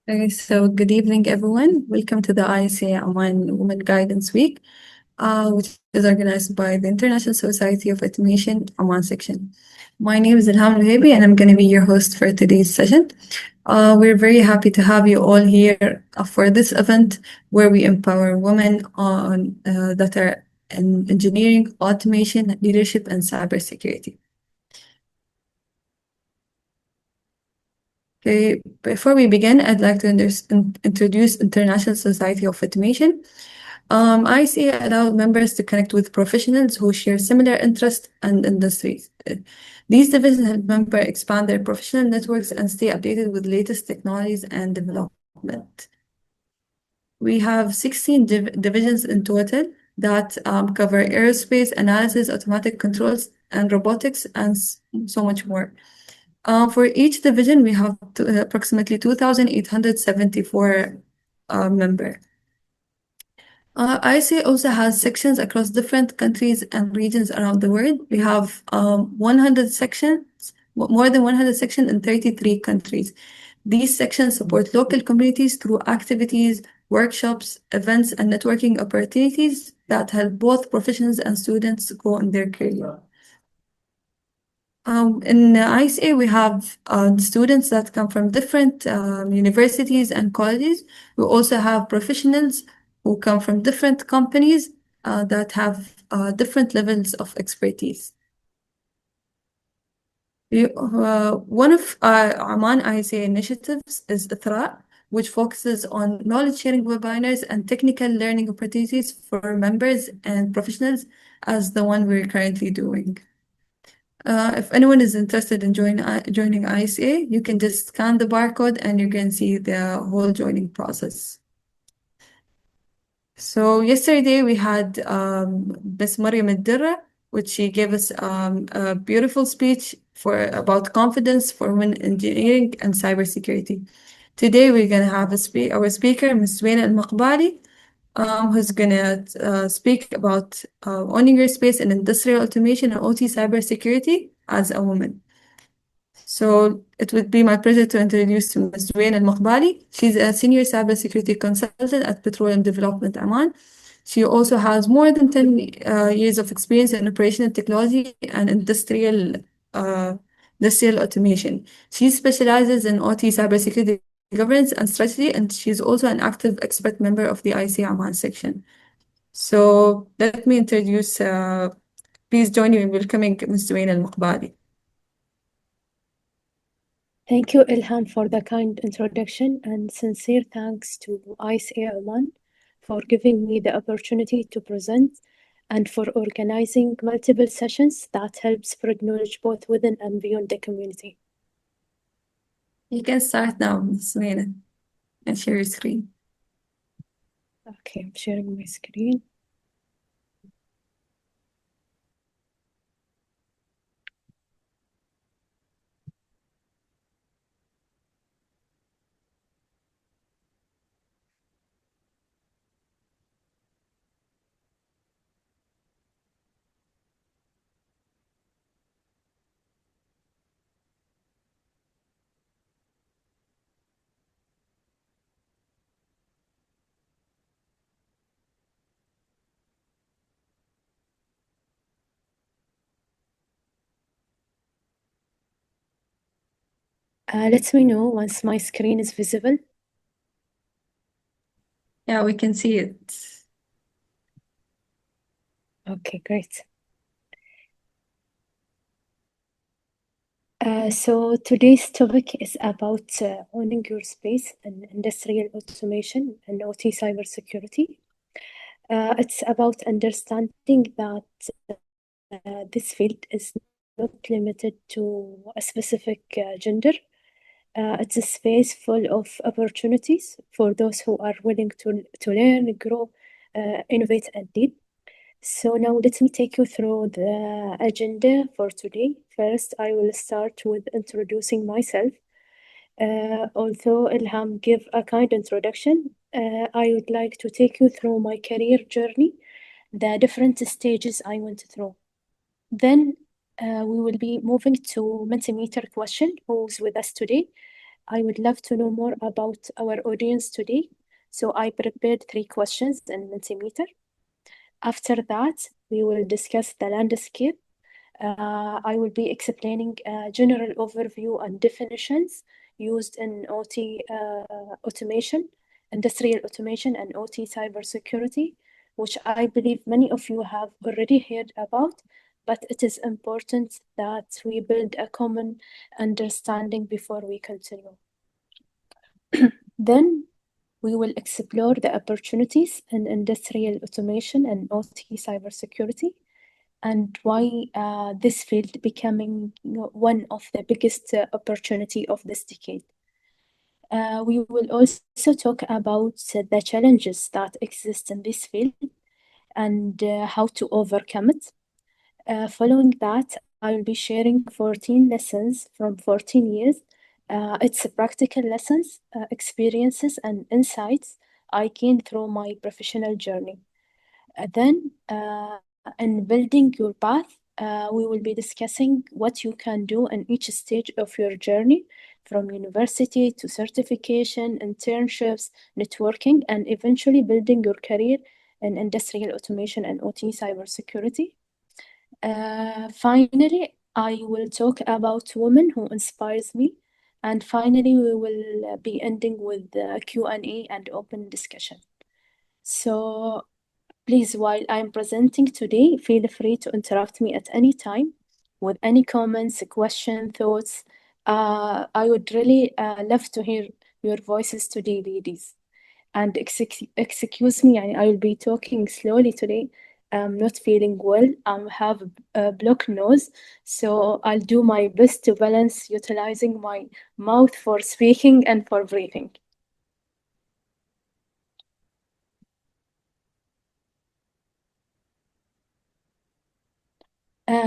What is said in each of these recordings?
Okay, so good evening, everyone. Welcome to the ICA Oman Women Guidance Week, which is organized by the International Society of Automation Oman section. My name is 𝗘𝗵𝗿𝗶𝘀, and I'm going to be your host for today's session. We're very happy to have you all here for this event where we empower women on that are in engineering, automation, leadership, and cybersecurity. Okay, before we begin, I'd like to introduce International Society of Automation. ICA allows members to connect with professionals who share similar interests and industries. These divisions help members expand their professional networks and stay updated with latest technologies and development. We have 16 divisions in total that cover aerospace, analysis, automatic controls, and robotics, and so much more. For each division, we have approximately 2,874 members. ICA also has sections across different countries and regions around the world. We have 100 sections, more than 100 sections in 33 countries. These sections support local communities through activities, workshops, events, and networking opportunities that help both professionals and students grow in their career. In ICA, we have students that come from different universities and colleges. We also have professionals who come from different companies that have different levels of expertise. One of Oman ICA initiatives is 𝗘𝗁𝗏, which focuses on knowledge sharing webinars and technical learning opportunities for members and professionals, as the one we're currently doing. If anyone is interested in joining ICA, you can just scan the barcode and you can see the whole joining process. So yesterday we had Ms. 𝗪𝗲𝗶𝗀𝗶, which she gave us a beautiful speech about confidence for women in engineering and cybersecurity. Today we're going to have our speaker, Ms. Zuwaina 𝗪𝗲𝗶𝗀, who's going to speak about owning your space in industrial automation and OT cybersecurity as a woman. So it would be my pleasure to introduce Ms. Zuwaina 𝗪𝗲𝗶𝗀. She's a senior cybersecurity consultant at Petroleum Development Oman. She also has more than 10 years of experience in operational technology and industrial automation. She specializes in OT cybersecurity governance and strategy, and she's also an active expert member of the ICA Oman section. So let me introduce, please join me in welcoming Ms. Zuwaina 𝗪𝗪𝗶𝗀. Thank you, Ilham, for the kind introduction, and sincere thanks to ICA Oman for giving me the opportunity to present and for organizing multiple sessions that help spread knowledge both within and beyond the community. You can start now, Ms. Zuwaina, and share your screen. Okay, I'm sharing my screen. Let me know once my screen is visible. Yeah, we can see it. Okay, great. So today's topic is about owning your space in industrial automation and OT cybersecurity. It's about understanding that this field is not limited to a specific gender. It's a space full of opportunities for those who are willing to learn, grow, innovate, and lead. So now let me take you through the agenda for today. First, I will start with introducing myself. Although Ilham gave a kind introduction, I would like to take you through my career journey, the different stages I went through. Then we will be moving to Mentimeter question, who's with us today. I would love to know more about our audience today. So I prepared 3 questions in Mentimeter. After that, we will discuss the landscape. I will be explaining a general overview and definitions used in OT automation, industrial automation, and OT cybersecurity, which I believe many of you have already heard about, but it is important that we build a common understanding before we continue. Then we will explore the opportunities in industrial automation and OT cybersecurity, and why this field becoming one of the biggest opportunity of this decade. We will also talk about the challenges that exist in this field and how to overcome it. Following that, I will be sharing 14 lessons from 14 years. It's practical lessons, experiences, and insights I gained through my professional journey. Then, in building your path, we will be discussing what you can do in each stage of your journey, from university to certification, internships, networking, and eventually building your career in industrial automation and OT cybersecurity. Finally, I will talk about women who inspires me. And finally, we will be ending with the Q&A and open discussion. So please, while I'm presenting today, feel free to interrupt me at any time with any comments, questions, thoughts. I would really love to hear your voices today, ladies. And excuse me, I will be talking slowly today. I'm not feeling well. I have a blocked nose, so I'll do my best to balance utilizing my mouth for speaking and for breathing.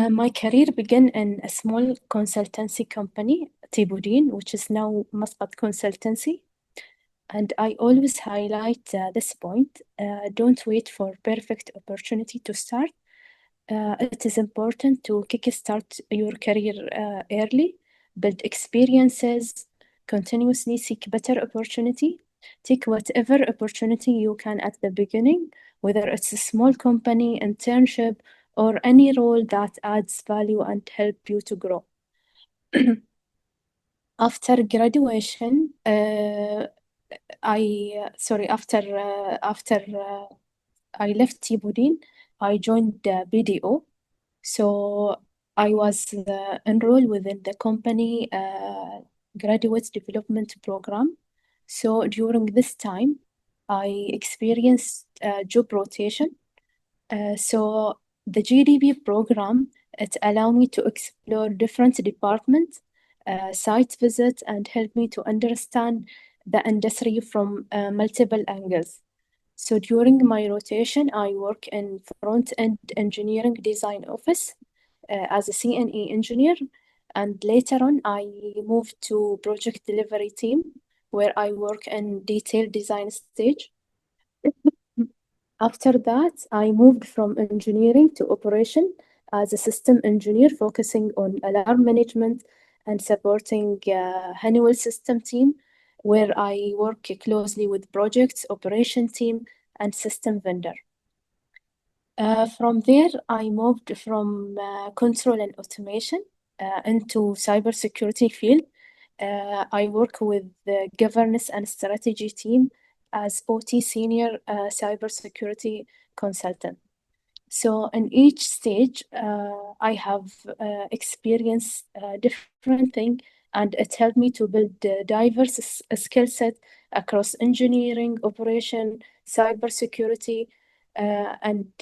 My career began in a small consultancy company, 𝗘𝘁𝗵𝗿, which is now Maqbali Consultancy. And I always highlight this point. Don't wait for perfect opportunity to start. It is important to kickstart your career early, build experiences, continuously seek better opportunity. Take whatever opportunity you can at the beginning, whether it's a small company, internship, or any role that adds value and help you to grow. After graduation, after I left 𝗘𝘁𝗵𝗿, I joined BDO. So I was enrolled within the company graduate development program. So during this time, I experienced job rotation. So the GDP program, it allowed me to explore different departments, site visits, and help me to understand the industry from multiple angles. So during my rotation, I work in front-end engineering design office as a CNE engineer. And later on, I moved to project delivery team, where I work in detailed design stage. After that, I moved from engineering to operation as a system engineer, focusing on alarm management and supporting Honeywell system team, where I work closely with projects, operation team, and system vendor. From there, I moved from control and automation into cybersecurity field. I work with the governance and strategy team as OT senior cybersecurity consultant. So in each stage, I have experienced different thing, and it helped me to build a diverse skill set across engineering, operation, cybersecurity, and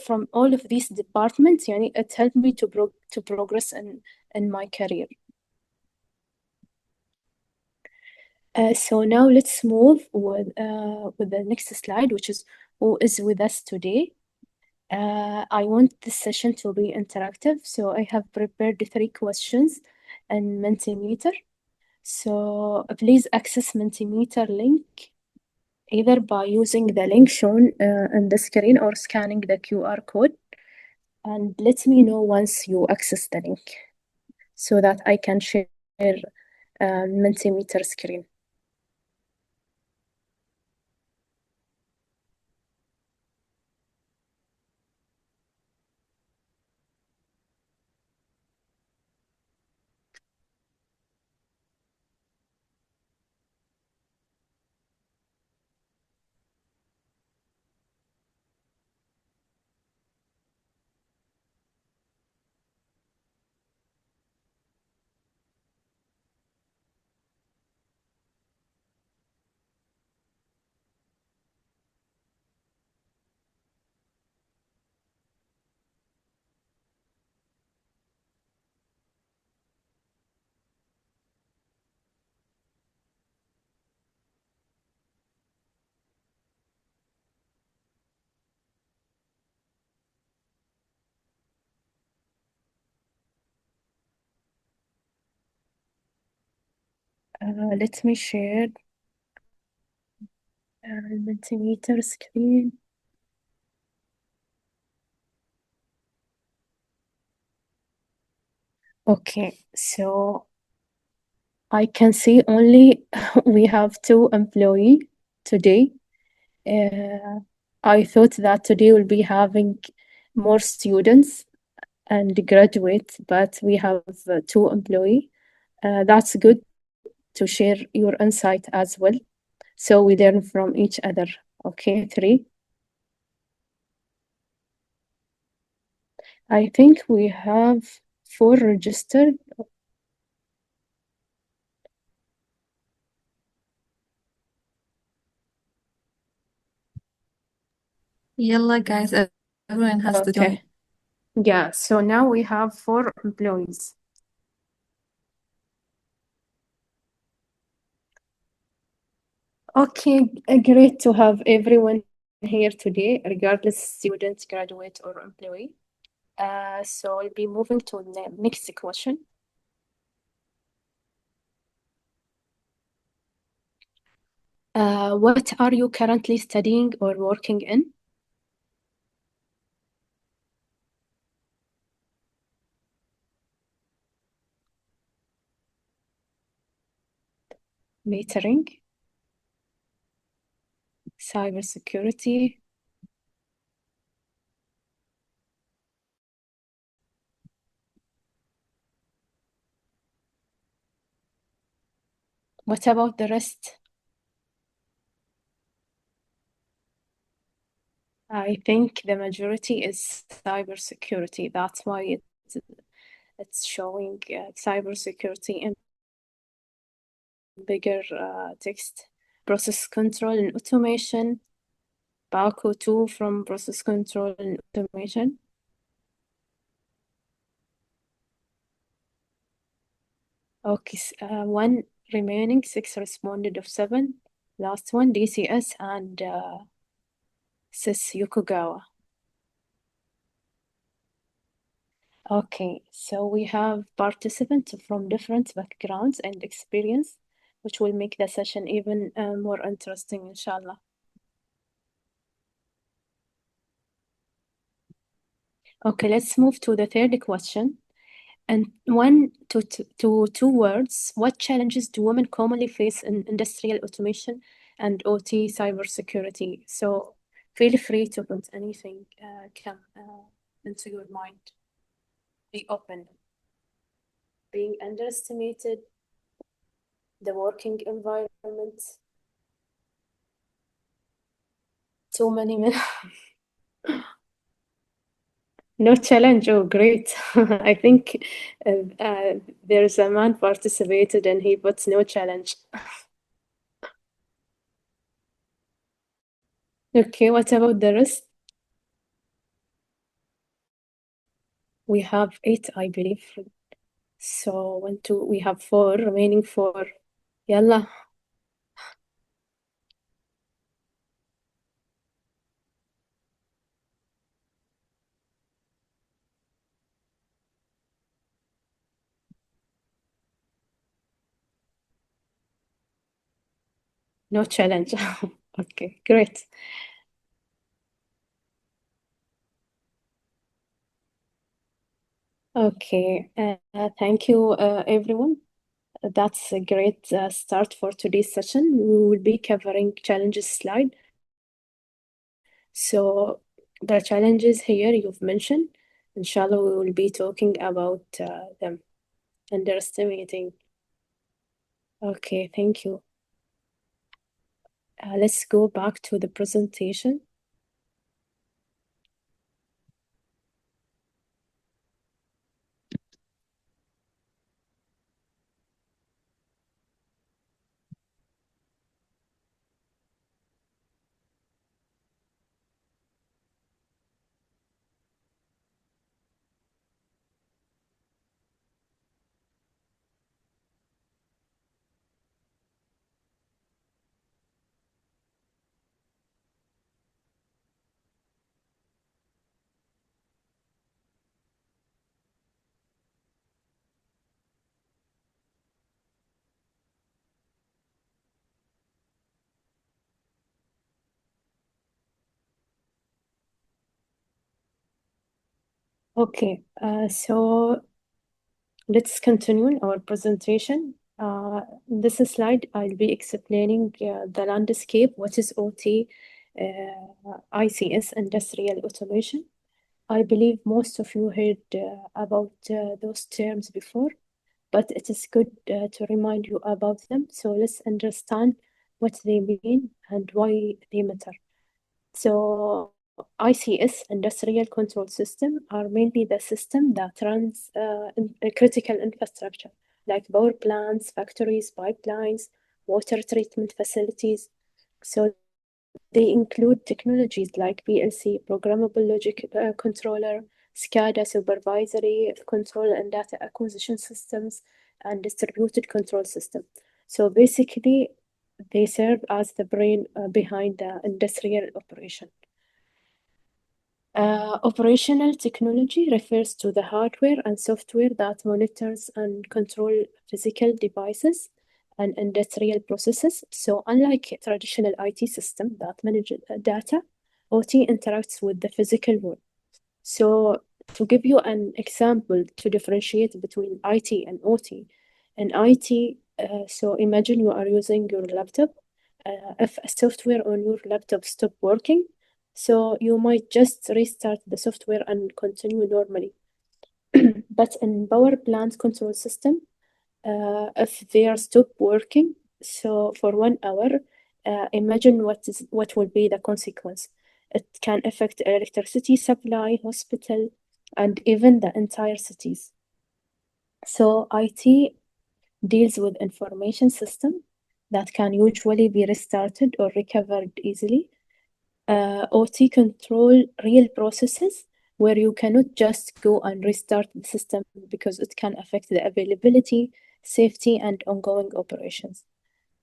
from all of these departments. It helped me to progress in my career. So now let's move with the next slide, which is who is with us today. I want this session to be interactive, so I have prepared 3 questions in Mentimeter. So please access Mentimeter link either by using the link shown on the screen or scanning the QR code. And let me know once you access the link so that I can share Mentimeter screen. Let me share Mentimeter screen. Okay, so I can see only we have 2 employees today. I thought that today we'll be having more students and graduates, but we have 2 employees. That's good to share your insight as well. So we learn from each other. Okay, 3. I think we have 4 registered. Yalla, guys, everyone has to join. Okay. Yeah, so now we have 4 employees. Okay, great to have everyone here today, regardless student, graduate, or employee. So I'll be moving to the next question. What are you currently studying or working in? Metering, cybersecurity, what about the rest? I think the majority is cybersecurity. That's why it's showing cybersecurity in bigger text. Process control and automation, Baku 2 from process control and automation. Okay, 1 remaining, 6 responded of 7. Last one, DCS and 𝗪𝗂𝗲𝗀𝗃. Okay, so we have participants from different backgrounds and experience, which will make the session even more interesting, inshallah. Okay, let's move to the 3rd question. And 1 to 2 words, what challenges do women commonly face in industrial automation and OT cybersecurity? So feel free to put anything come into your mind. Be open. Being underestimated, the working environment, too many men. No challenge. Oh, great. I think there's a man participated and he puts no challenge. Okay, what about the rest? We have 8, I believe. So 1, 2, we have 4, remaining 4. Yalla. No challenge. Okay, great. Okay, thank you, everyone. That's a great start for today's session. We will be covering challenges slide. So the challenges here you've mentioned, inshallah, we will be talking about them. Underestimating. Okay, thank you. Let's go back to the presentation. Okay, so let's continue our presentation. In this slide, I'll be explaining the landscape, what is OT, ICS, industrial automation. I believe most of you heard about those terms before, but it is good to remind you about them. So let's understand what they mean and why they matter. So ICS, Industrial Control System, are mainly the system that runs critical infrastructure like power plants, factories, pipelines, water treatment facilities. So they include technologies like PLC, Programmable Logic Controller, SCADA Supervisory Control and Data Acquisition Systems, and Distributed Control System. So basically, they serve as the brain behind the industrial operation. Operational technology refers to the hardware and software that monitors and control physical devices and industrial processes. So unlike a traditional IT system that manages data, OT interacts with the physical world. So to give you an example to differentiate between IT and OT, in IT, so imagine you are using your laptop. If a software on your laptop stops working, so you might just restart the software and continue normally. But in power plant control system, if they are stop working, so for 1 hour, imagine what will be the consequence. It can affect electricity supply, hospital, and even the entire cities. So IT deals with information system that can usually be restarted or recovered easily. OT control real processes where you cannot just go and restart the system because it can affect the availability, safety, and ongoing operations.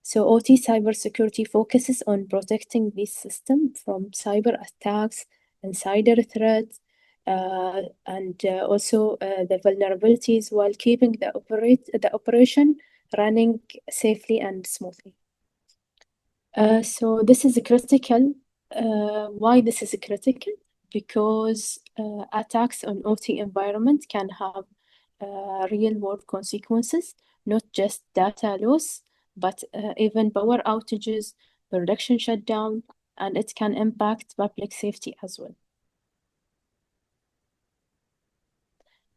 So OT cybersecurity focuses on protecting this system from cyber attacks, insider threats, and also the vulnerabilities while keeping the operation running safely and smoothly. So this is critical. Why this is critical? Because attacks on OT environment can have real world consequences, not just data loss, but even power outages, production shutdown, and it can impact public safety as well.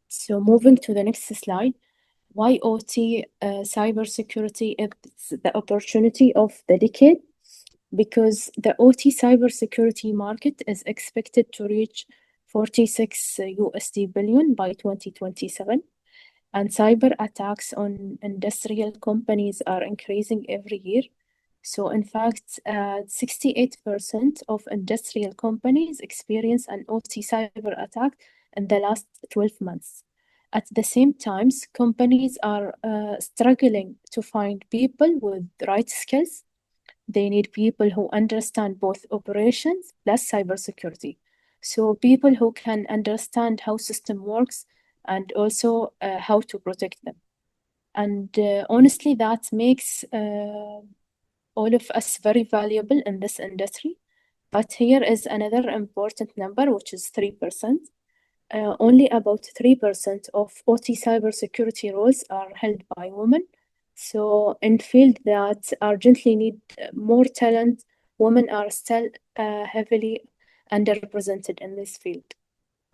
So moving to the next slide, why OT cybersecurity is the opportunity of the decade? Because the OT cybersecurity market is expected to reach $46 billion by 2027. And cyber attacks on industrial companies are increasing every year. So in fact, 68% of industrial companies experience an OT cyber attack in the last 12 months. At the same time, companies are struggling to find people with the right skills. They need people who understand both operations plus cybersecurity. So people who can understand how system works and also how to protect them. And honestly, that makes all of us very valuable in this industry. But here is another important number, which is 3%. Only about 3% of OT cybersecurity roles are held by women, So in fields that urgently need more talent, women are still heavily underrepresented in this field.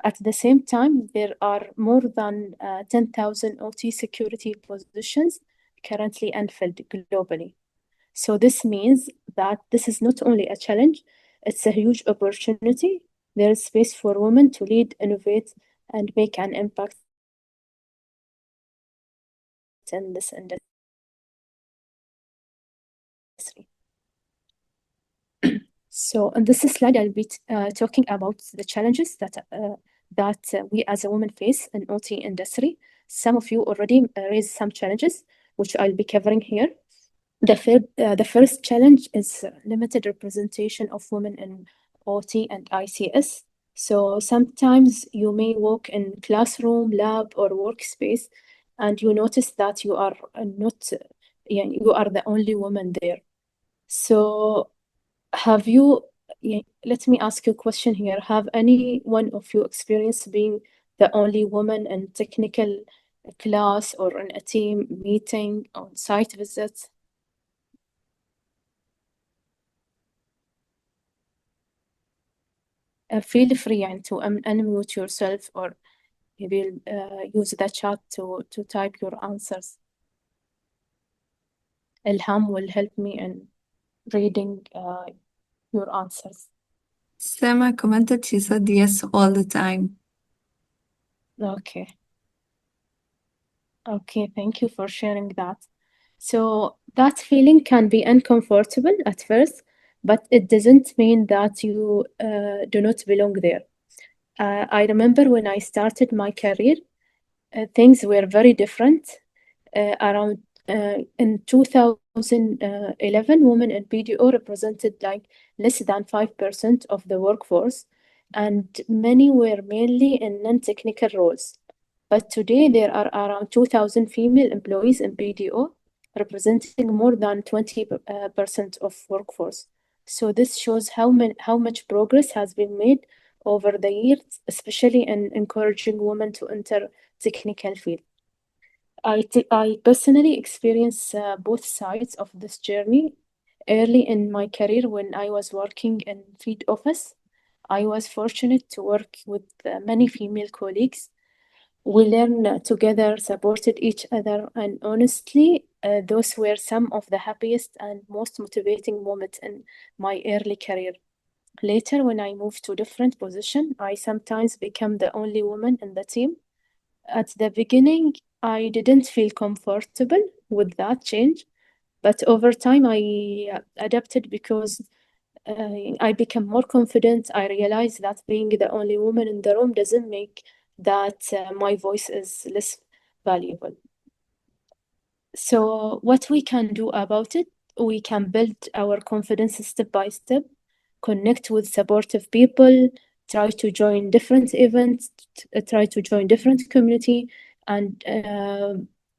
At the same time, there are more than 10,000 OT security positions currently unfilled globally. So this means that this is not only a challenge, it's a huge opportunity. There is space for women to lead, innovate, and make an impact in this industry. So in this slide, I'll be talking about the challenges that we as a woman face in OT industry. Some of you already raised some challenges, which I'll be covering here. The first challenge is limited representation of women in OT and ICS. So sometimes you may walk in classroom, lab, or workspace, and you notice that you are not, you are the only woman there. So have you, let me ask you a question here. Have any one of you experienced being the only woman in technical class or in a team meeting, on site visits? Feel free to unmute yourself, or maybe use the chat to type your answers. Ilham will help me in reading your answers. Sama commented, she said yes all the time. Okay. Okay, thank you for sharing that. So that feeling can be uncomfortable at first, but it doesn't mean that you do not belong there. I remember when I started my career, things were very different. Around in 2011, women in BDO represented like less than 5% of the workforce, and many were mainly in non-technical roles. But today there are around 2,000 female employees in BDO, representing more than 20% of workforce. So this shows how much progress has been made over the years, especially in encouraging women to enter technical field. I personally experienced both sides of this journey. Early in my career, when I was working in field office, I was fortunate to work with many female colleagues. We learned together, supported each other, and honestly, those were some of the happiest and most motivating moments in my early career. Later, when I moved to different position, I sometimes became the only woman in the team. At the beginning, I didn't feel comfortable with that change, but over time I adapted because I became more confident. I realized that being the only woman in the room doesn't make that my voice is less valuable. So what we can do about it, we can build our confidence step by step, connect with supportive people, try to join different events, try to join different community, and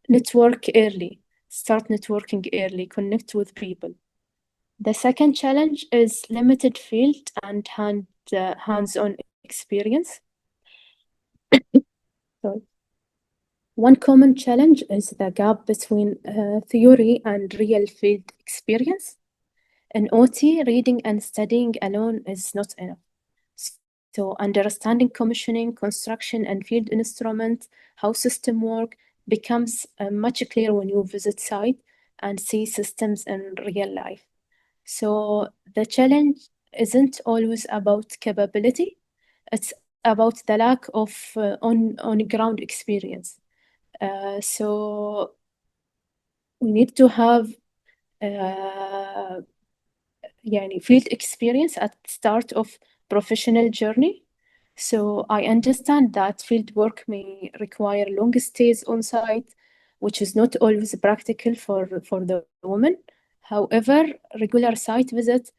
network early. Start networking early, connect with people. The second challenge is limited field and hands-on experience. Sorry. One common challenge is the gap between theory and real field experience. In OT, reading and studying alone is not enough. So understanding commissioning, construction, and field instruments, how systems work, becomes much clearer when you visit site and see systems in real life. So the challenge isn't always about capability, it's about the lack of on-ground experience. So we need to have field experience at start of professional journey. So I understand that field work may require long stays on site, which is not always practical for the woman. However, regular site visits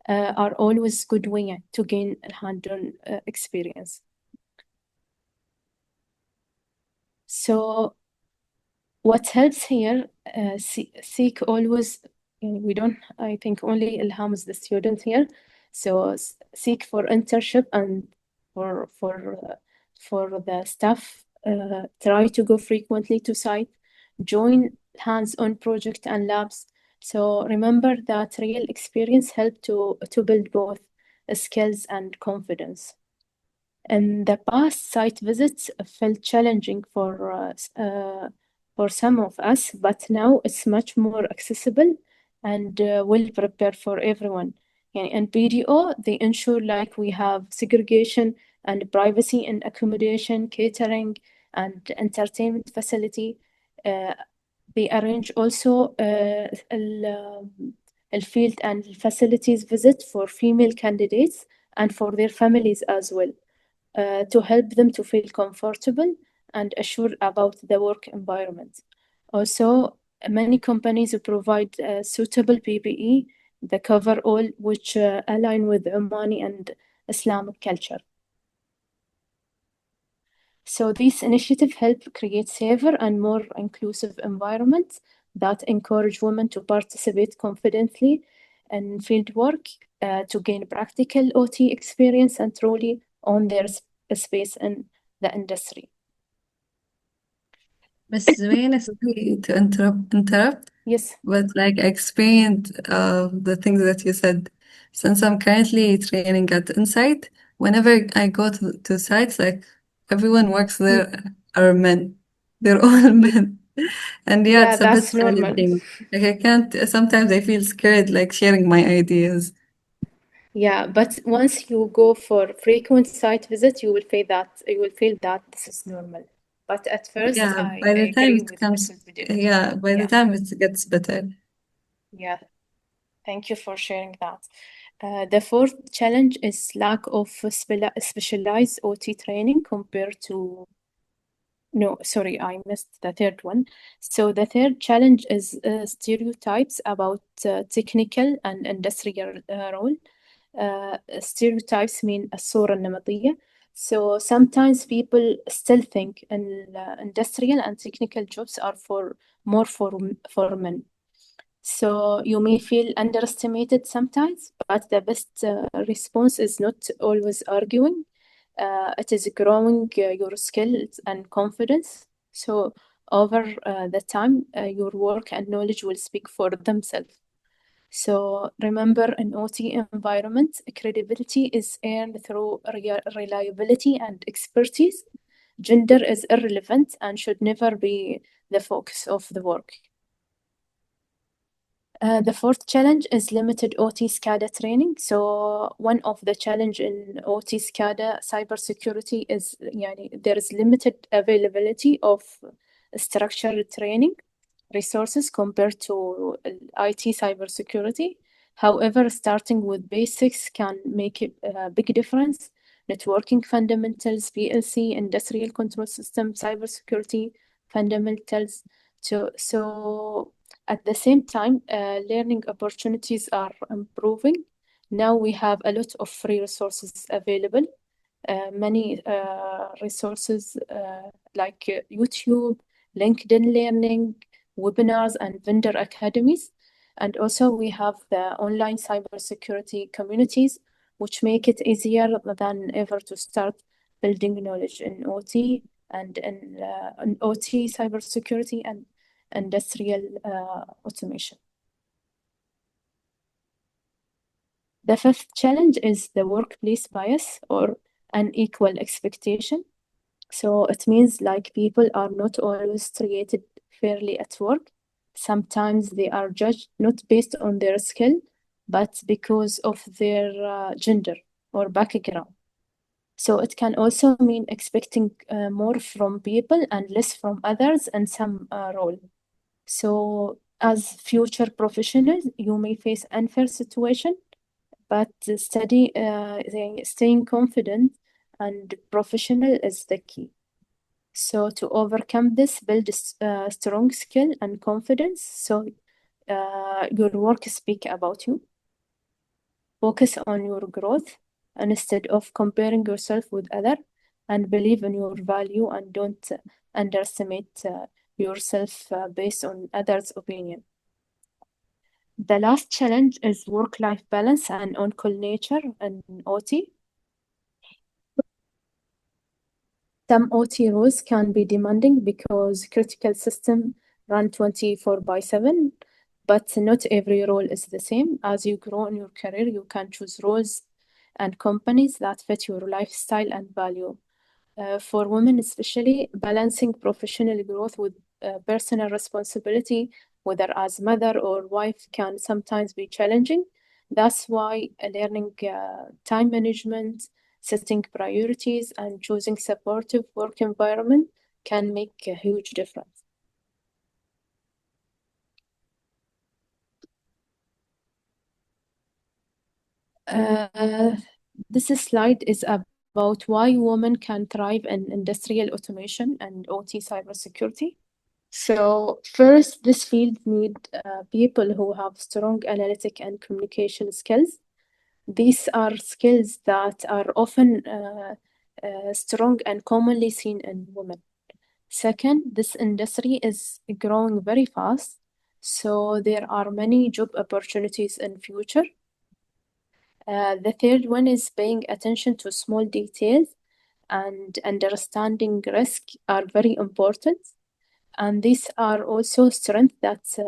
are always good way to gain hands-on experience. So what helps here, seek always, we don't, I think only Ilham is the student here. So seek for internship and for the staff, try to go frequently to site, join hands-on projects and labs. So remember that real experience helped to build both skills and confidence. In the past, site visits felt challenging for some of us, but now it's much more accessible and well prepared for everyone. In BDO, they ensure like we have segregation and privacy in accommodation, catering, and entertainment facility. They arrange also field and facilities visit for female candidates and for their families as well, to help them to feel comfortable and assured about the work environment. Also, many companies provide suitable PPE that cover all, which align with Omani and Islamic culture. So these initiatives help create safer and more inclusive environments that encourage women to participate confidently in field work, to gain practical OT experience and truly own their space in the industry. Miss Zuwaina, sorry to interrupt, Yes. but like I experienced the things that you said. Since I'm currently training at Insight, whenever I go to sites, like everyone works there are men. They're all men. And yeah, Yeah, it's a bit that's normal. challenging. Like I can't, sometimes I feel scared like sharing my ideas. Yeah, but once you go for frequent site visits, you will feel that this is normal. But at first, Yeah, I by the time agree it with comes, Mrs. Bidil. yeah, by the Yeah, time it gets better. yeah. Thank you for sharing that. The fourth challenge is lack of specialized OT training compared to. No, sorry, I missed the third one. So the third challenge is stereotypes about technical and industrial role. Stereotypes mean الصورة النمطية. So sometimes people still think industrial and technical jobs are more for men. So you may feel underestimated sometimes, but the best response is not always arguing. It is growing your skills and confidence. So over the time, your work and knowledge will speak for themselves. So remember, in OT environment, credibility is earned through reliability and expertise. Gender is irrelevant and should never be the focus of the work. The fourth challenge is limited OT SCADA training. So one of the challenge in OT SCADA cybersecurity is there is limited availability of structured training resources compared to IT cybersecurity. However, starting with basics can make a big difference. Networking fundamentals, PLC, industrial control system, cybersecurity fundamentals. So at the same time, learning opportunities are improving. Now we have a lot of free resources available. Many resources like YouTube, LinkedIn Learning, webinars, and vendor academies. And also we have the online cybersecurity communities, which make it easier than ever to start building knowledge in OT and in OT cybersecurity and industrial automation. The fifth challenge is the workplace bias or unequal expectation. So it means like people are not always treated fairly at work. Sometimes they are judged not based on their skill, but because of their gender or background. So it can also mean expecting more from people and less from others in some role. So as future professionals, you may face unfair situation, but staying confident and professional is the key. So to overcome this, build a strong skill and confidence. So your work speak about you. Focus on your growth instead of comparing yourself with others, and believe in your value and don't underestimate yourself based on others' opinion. The last challenge is work-life balance and on-call nature and OT. Some OT roles can be demanding because critical systems run 24/7, but not every role is the same. As you grow in your career, you can choose roles and companies that fit your lifestyle and value. For women especially, balancing professional growth with personal responsibility, whether as mother or wife, can sometimes be challenging. That's why learning time management, setting priorities, and choosing supportive work environment can make a huge difference. This slide is about why women can thrive in industrial automation and OT cybersecurity. So first, this field need people who have strong analytic and communication skills. These are skills that are often strong and commonly seen in women. Second, this industry is growing very fast, so there are many job opportunities in future. The third one is paying attention to small details and understanding risk are very important. And these are also strengths that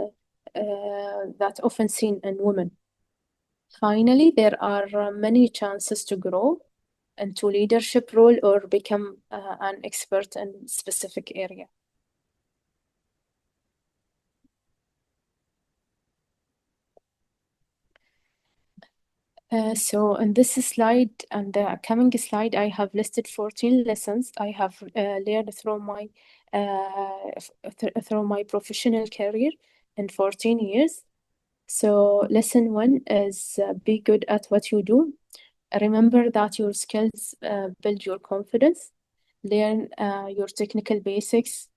often seen in women. Finally, there are many chances to grow into leadership role or become an expert in specific area. So in this slide and the coming slide, I have listed 14 lessons I have learned through my professional career in 14 years. So lesson 1 is be good at what you do. Remember that your skills build your confidence. Learn your technical basics.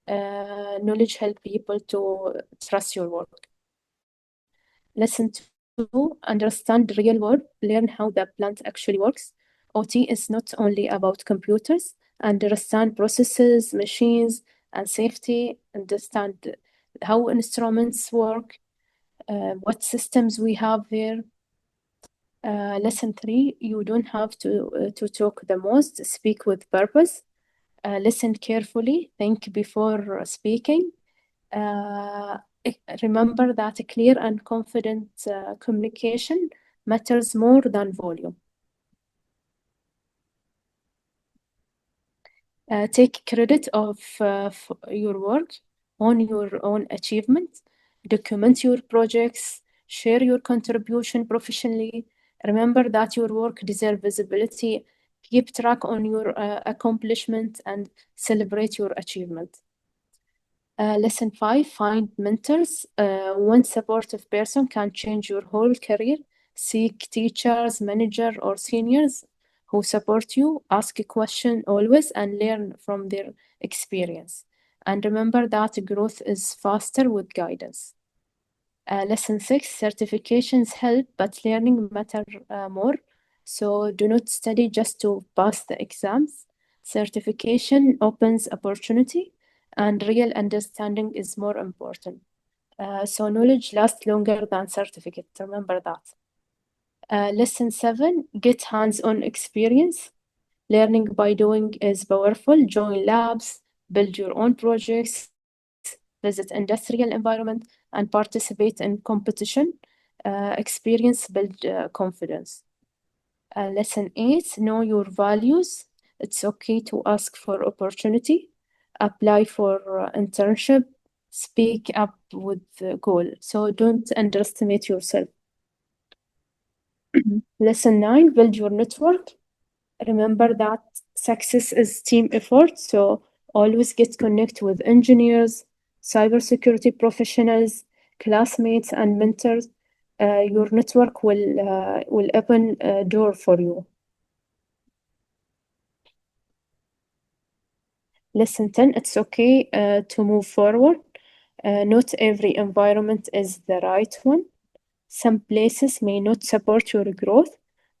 Knowledge help people to trust your work. Lesson 2, understand the real world. Learn how the plant actually works. OT is not only about computers. Understand processes, machines, and safety. Understand how instruments work. What systems we have there. Lesson 3, you don't have to talk the most, speak with purpose. Listen carefully, think before speaking. Remember that clear and confident communication matters more than volume. Take credit of your work, own your own achievements, document your projects, share your contribution professionally. Remember that your work deserves visibility. Keep track on your accomplishments and celebrate your achievement. Lesson 5, find mentors. One supportive person can change your whole career. Seek teachers, managers, or seniors who support you. Ask a question always and learn from their experience. And remember that growth is faster with guidance. Lesson 6, certifications help, but learning matter more. So do not study just to pass the exams. Certification opens opportunity, and real understanding is more important. So knowledge lasts longer than certificate. Remember that. Lesson 7, get hands-on experience. Learning by doing is powerful. Join labs, build your own projects, visit industrial environment, and participate in competition. Experience build confidence. Lesson 8, know your values. It's okay to ask for opportunity. Apply for internship. Speak up with the goal. So don't underestimate yourself. Lesson 9, build your network. Remember that success is team effort, so always get connect with engineers, cybersecurity professionals, classmates, and mentors. Your network will open a door for you. Lesson 10, it's okay to move forward. Not every environment is the right one. Some places may not support your growth,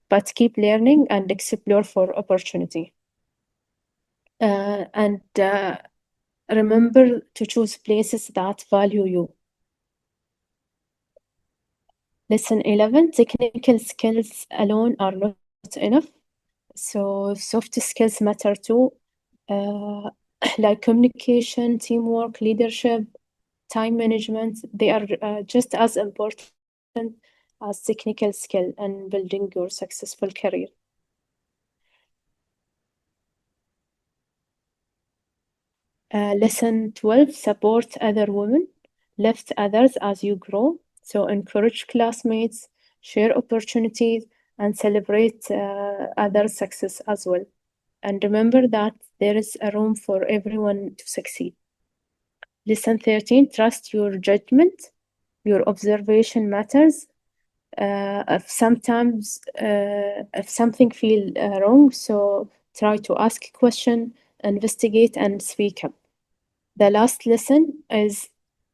but keep learning and explore for opportunity. And remember to choose places that value you. Lesson 11, technical skills alone are not enough. So soft skills matter too, like communication, teamwork, leadership. time management, they are just as important as technical skill and building your successful career. Lesson 12, support other women, lift others as you grow. So encourage classmates, share opportunities, and celebrate others' success as well. And remember that there is a room for everyone to succeed. Lesson 13, trust your judgment. Your observation matters. If something feels wrong, so try to ask a question, investigate, and speak up. The last lesson is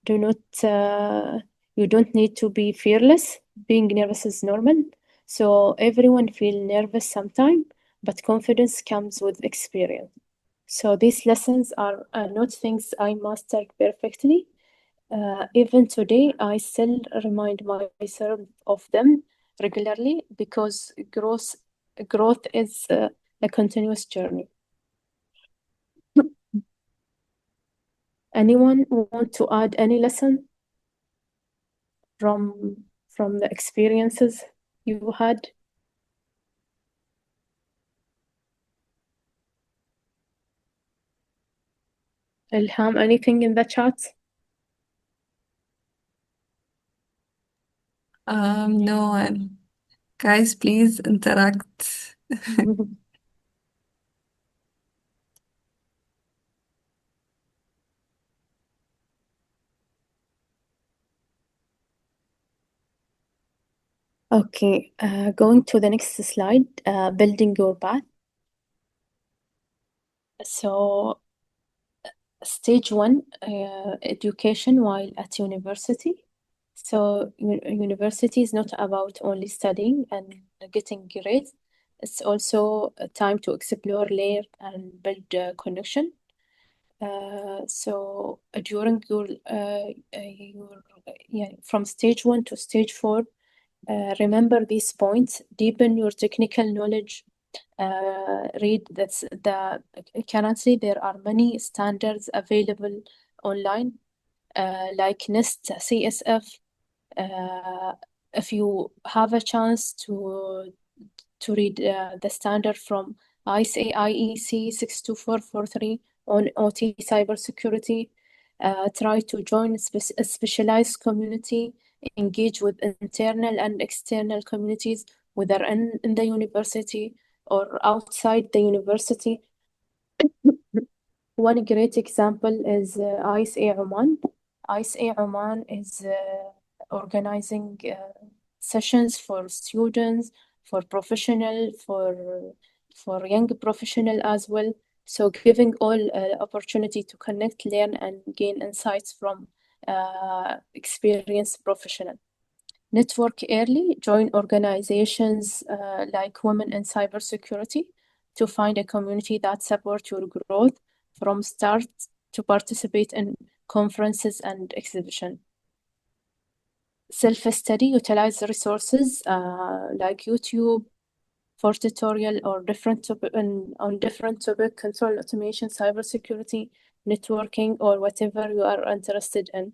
you don't need to be fearless. Being nervous is normal. So everyone feels nervous sometimes, but confidence comes with experience. So these lessons are not things I mastered perfectly. Even today, I still remind myself of them regularly because growth is a continuous journey. Anyone want to add any lesson from the experiences you had? Ilham, anything in the chat? No one. Guys, please interact. Okay, going to the next slide, building your path. So, stage 1, education while at university. So, university is not about only studying and getting grades. It's also a time to explore, learn, and build connection. So during your from stage 1 to stage 4, remember these points, deepen your technical knowledge, read currently there are many standards available online, like NIST, CSF. If you have a chance to read the standard from IEC 62443 on OT cybersecurity, try to join a specialized community, engage with internal and external communities, whether in the university or outside the university. One great example is ISA Oman. ISA Oman is organizing sessions for students, for professional, for young professional as well. So giving all opportunity to connect, learn, and gain insights from experienced professional. Network early, join organizations like Women in Cybersecurity to find a community that supports your growth from start, to participate in conferences and exhibitions. Self-study, utilize resources like YouTube for tutorial or on different topic, control automation, cybersecurity, networking, or whatever you are interested in.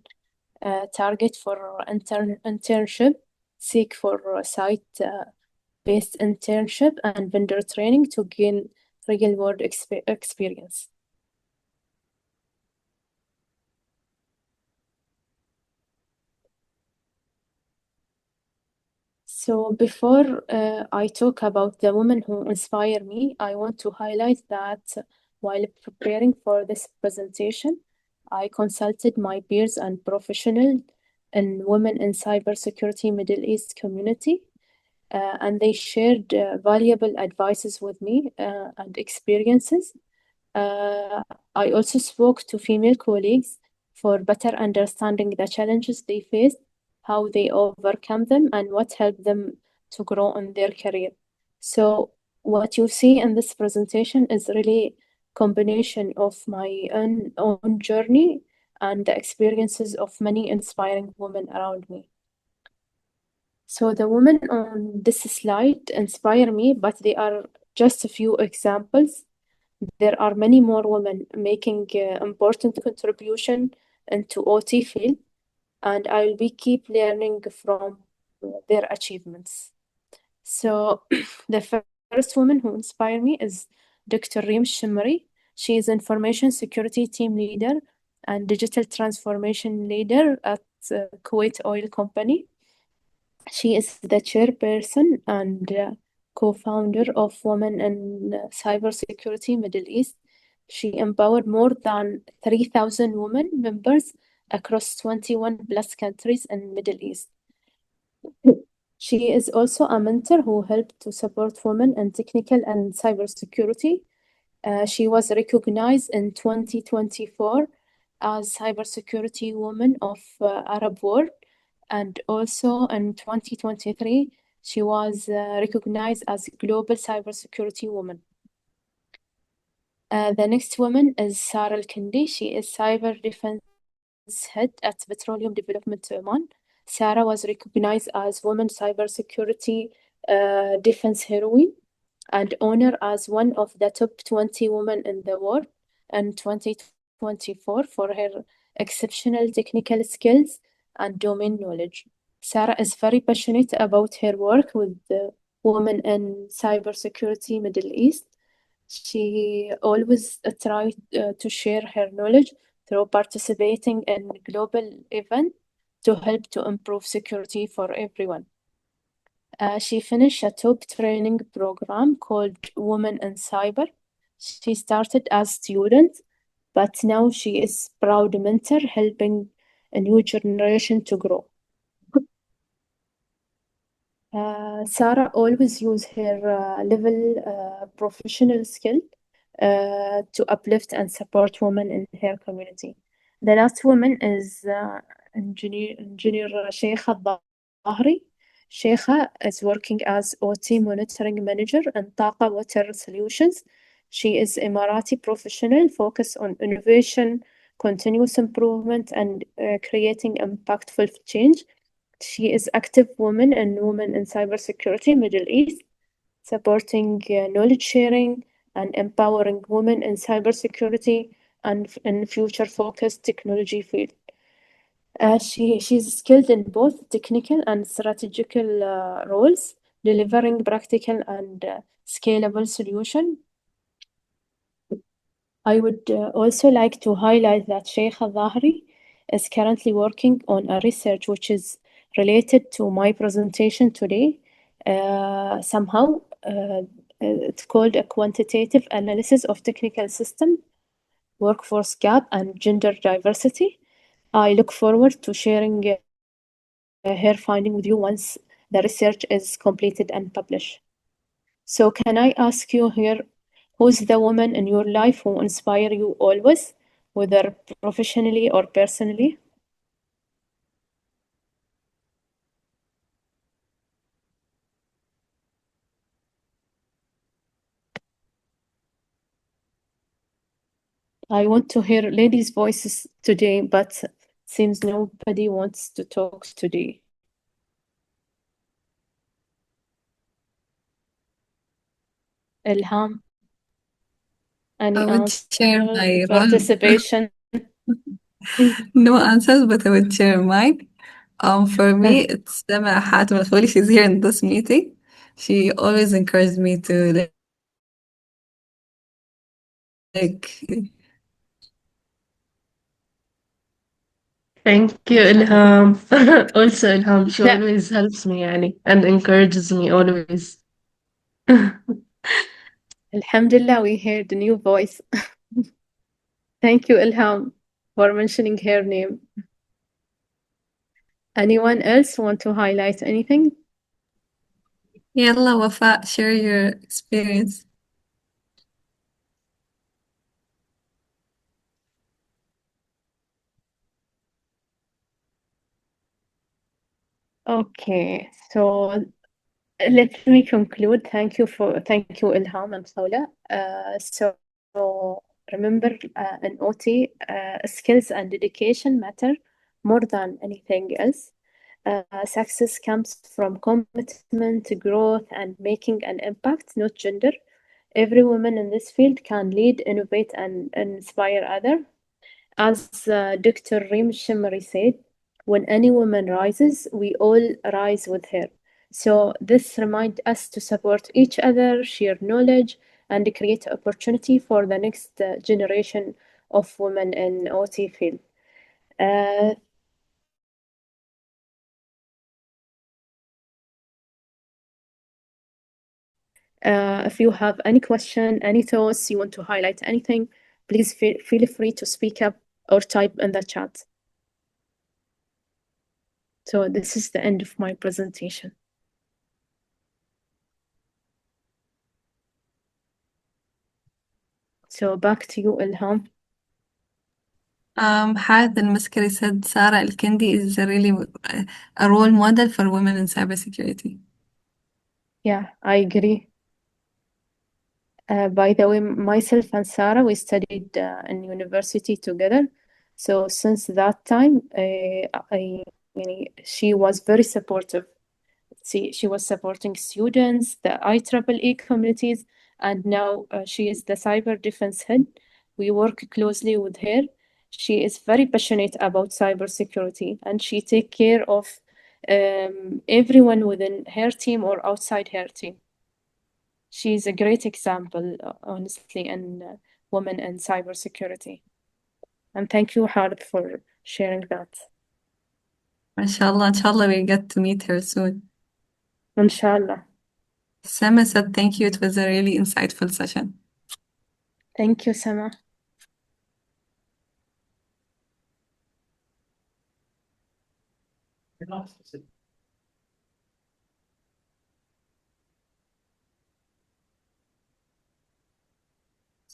Target for internship, seek for site-based internship and vendor training to gain real-world experience. So before I talk about the women who inspire me, I want to highlight that while preparing for this presentation, I consulted my peers and professionals in Women in Cybersecurity Middle East community, and they shared valuable advices with me and experiences. I also spoke to female colleagues for better understanding the challenges they faced, how they overcome them, and what helped them to grow in their career. So what you see in this presentation is really combination of my own journey and the experiences of many inspiring women around me. So the women on this slide inspire me, but they are just a few examples. There are many more women making important contribution into OT field, and I will be keep learning from their achievements. So the first woman who inspired me is Dr. 𝗘𝘁𝗵𝗿. She is information security team leader and digital transformation leader at Kuwait Oil Company. She is the chairperson and co-founder of Women in Cybersecurity Middle East. She empowered more than 3,000 women members across 21 plus countries in Middle East. She is also a mentor who helped to support women in technical and cybersecurity. She was recognized in 2024 as Cybersecurity Woman of Arab World, and also in 2023, she was recognized as Global Cybersecurity Woman. The next woman is Sara Al-Kindi. She is Cyber Defense Head at Petroleum Development Oman. Sarah was recognized as Women Cybersecurity Defense Heroine and honored as one of the top 20 women in the world in 2024 for her exceptional technical skills and domain knowledge. Sarah is very passionate about her work with the women in cybersecurity Middle East. She always tried to share her knowledge through participating in global events to help to improve security for everyone. She finished a top training program called Women in Cyber. She started as student, but now she is proud mentor helping a new generation to grow. Sarah always use her level professional skill to uplift and support women in her community. The last woman is engineer 𝗘𝗁𝗵𝗿. Sheikha is working as OT monitoring manager in 𝗘𝗁𝗵𝗿 Water Solutions. She is Emirati professional focused on innovation, continuous improvement, and creating impactful change. She is active woman and women in cybersecurity Middle East, supporting knowledge sharing and empowering women in cybersecurity and in future-focused technology field. She's skilled in both technical and strategical roles, delivering practical and scalable solution. I would also like to highlight that 𝗘𝗁𝗵𝗿 is currently working on a research which is related to my presentation today. Somehow, it's called a quantitative analysis of technical system, workforce gap, and gender diversity. I look forward to sharing her finding with you once the research is completed and published. So can I ask you here, who's the woman in your life who inspire you always, whether professionally or personally? I want to hear ladies' voices today, but seems nobody wants to talk today. Ilham, any I would share my role. participation? No answers, but I would share mine. For me, it's 𝗪𝗲𝗵𝗿. She's here in this meeting. She always encouraged me to like. Thank you, Ilham. Also, Ilham, she always helps me and encourages me always. Alhamdulillah, we heard a new voice. Thank you, Ilham, for mentioning her name. Anyone else want to highlight anything? Yalla, Wafa, share your experience. Okay, so let me conclude. Thank you, Ilham and Khawla. So remember, in OT, skills and dedication matter more than anything else. Success comes from commitment, growth, and making an impact, not gender. Every woman in this field can lead, innovate, and inspire others. As Dr. 𝗪𝗫𝗵𝗿 said, when any woman rises, we all rise with her. So this reminds us to support each other, share knowledge, and create opportunity for the next generation of women in OT field. If you have any question, any thoughts, you want to highlight anything, please feel free to speak up or type in the chat. So this is the end of my presentation. So back to you, Ilham. Harith al-Maskari said Sarah Al-Kindi is really a role model for women in cybersecurity. Yeah, I agree. By the way, myself and Sarah, we studied in university together. So since that time, she was very supportive. She was supporting students, the IEEE communities, and now she is the cyber defense head. We work closely with her. She is very passionate about cybersecurity, and she takes care of everyone within her team or outside her team. She's a great example, honestly, in women in cybersecurity. And thank you, Harith, for sharing that. Inshallah, we get to meet her soon. Inshallah. Sama said thank you. It was a really insightful session. Thank you, Sama.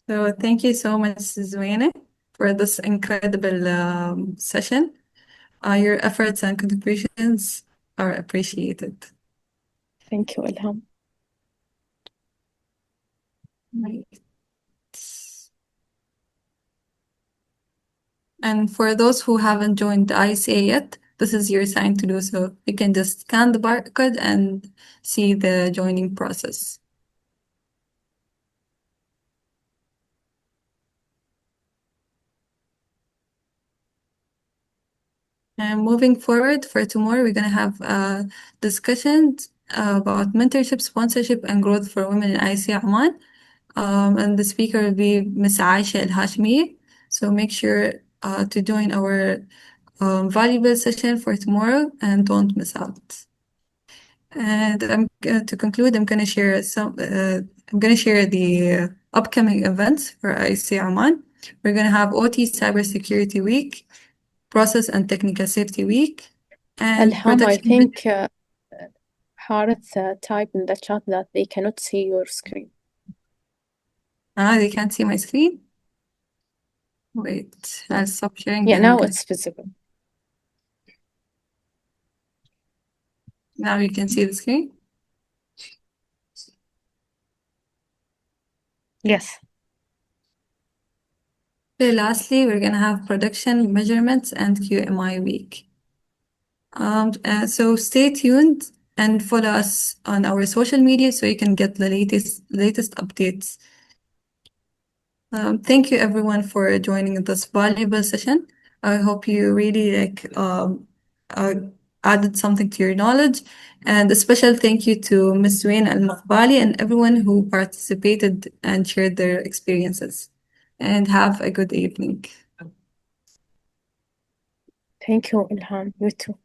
So thank you so much, Zuwaina, for this incredible session. Your efforts and contributions are appreciated. Thank you, Ilham. Right. And for those who haven't joined the ICA yet, this is your sign to do so. You can just scan the barcode and see the joining process. And moving forward for tomorrow, we're going to have discussions about mentorship, sponsorship, and growth for women in ICA Oman. And the speaker will be Ms. 𝗪𝗲𝗵𝗿. So make sure to join our valuable session for tomorrow and don't miss out. And to conclude, I'm going to share the upcoming events for ICA Oman. We're going to have OT Cybersecurity Week, Process and Technical Safety Week, and Ilham, I think Harith typed in the chat that they cannot see your screen. They can't see my screen? Wait, I'll stop sharing. Yeah, now it's visible. Now you can see the screen? Yes. Okay, lastly, we're going to have Production Measurements and QMI Week. So stay tuned and follow us on our social media so you can get the latest updates. Thank you everyone for joining this valuable session. I hope you really added something to your knowledge. And a special thank you to Ms. Zuwaina AlMaqbali and everyone who participated and shared their experiences. And have a good evening. Thank you, Ilham. You too.